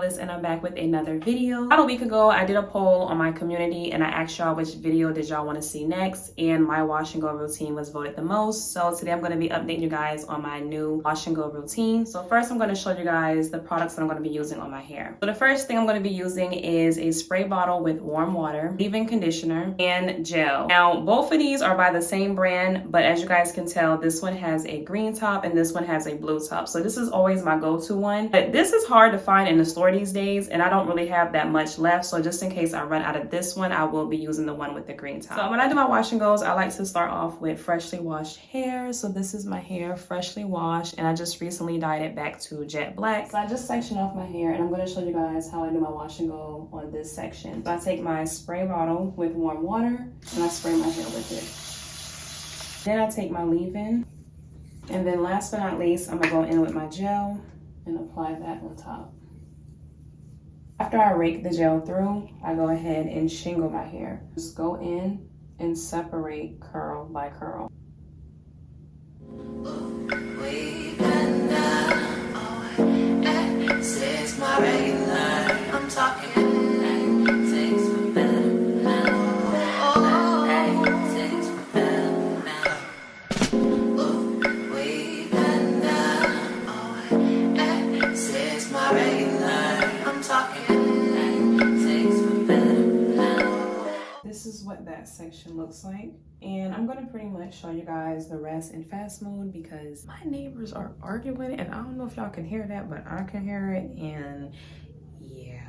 Alice, and I'm back with another video. About a week ago, I did a poll on my community and I asked y'all which video did y'all want to see next, and my wash and go routine was voted the most. So today I'm going to be updating you guys on my new wash and go routine. So first I'm going to show you guys the products that I'm going to be using on my hair. So the first thing I'm going to be using is a spray bottle with warm water, leave-in conditioner, and gel. Now both of these are by the same brand, but as you guys can tell, this one has a green top and this one has a blue top. So this is always my go-to one, but this is hard to find in the store these days and I don't really have that much left. So just in case I run out of this one, I will be using the one with the green top. So when I do my wash and goes, I like to start off with freshly washed hair. So this is my hair freshly washed and I just recently dyed it back to jet black. So I just section off my hair and I'm going to show you guys how I do my wash and go on this section. So I take my spray bottle with warm water and I spray my hair with it. Then I take my leave-in, and then last but not least, I'm gonna go in with my gel and apply that on top. After I rake the gel through, I go ahead and shingle my hair. Just go in and separate curl by curl. I'm talking. This is what that section looks like, and I'm gonna pretty much show you guys the rest in fast mode because my neighbors are arguing and I don't know if y'all can hear that, but I can hear it, and yeah.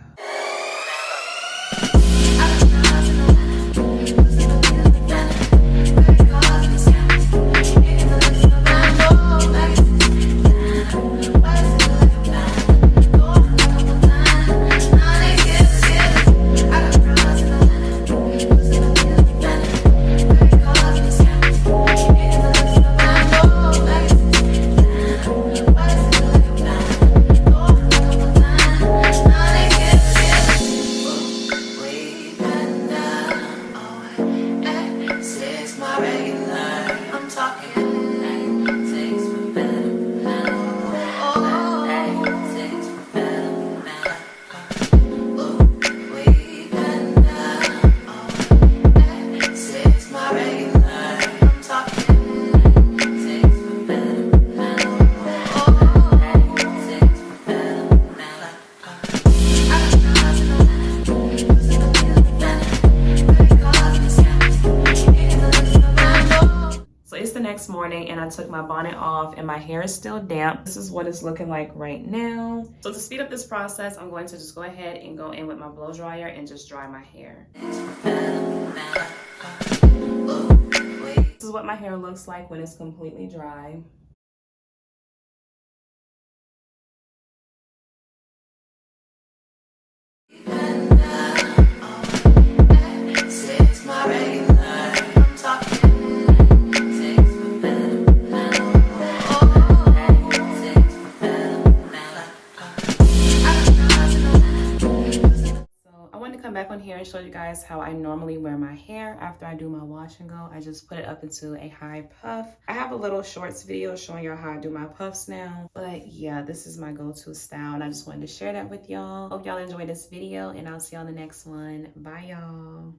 Next morning and I took my bonnet off and my hair is still damp. This is what it's looking like right now. So to speed up this process, I'm going to just go ahead and go in with my blow dryer and just dry my hair. This is what my hair looks like when it's completely dry. Back on here and show you guys how I normally wear my hair after I do my wash and go. I just put it up into a high puff. I have a little shorts video showing y'all how I do my puffs now, but yeah, this is my go-to style and I just wanted to share that with y'all. Hope y'all enjoyed this video and I'll see y'all in the next one. Bye y'all.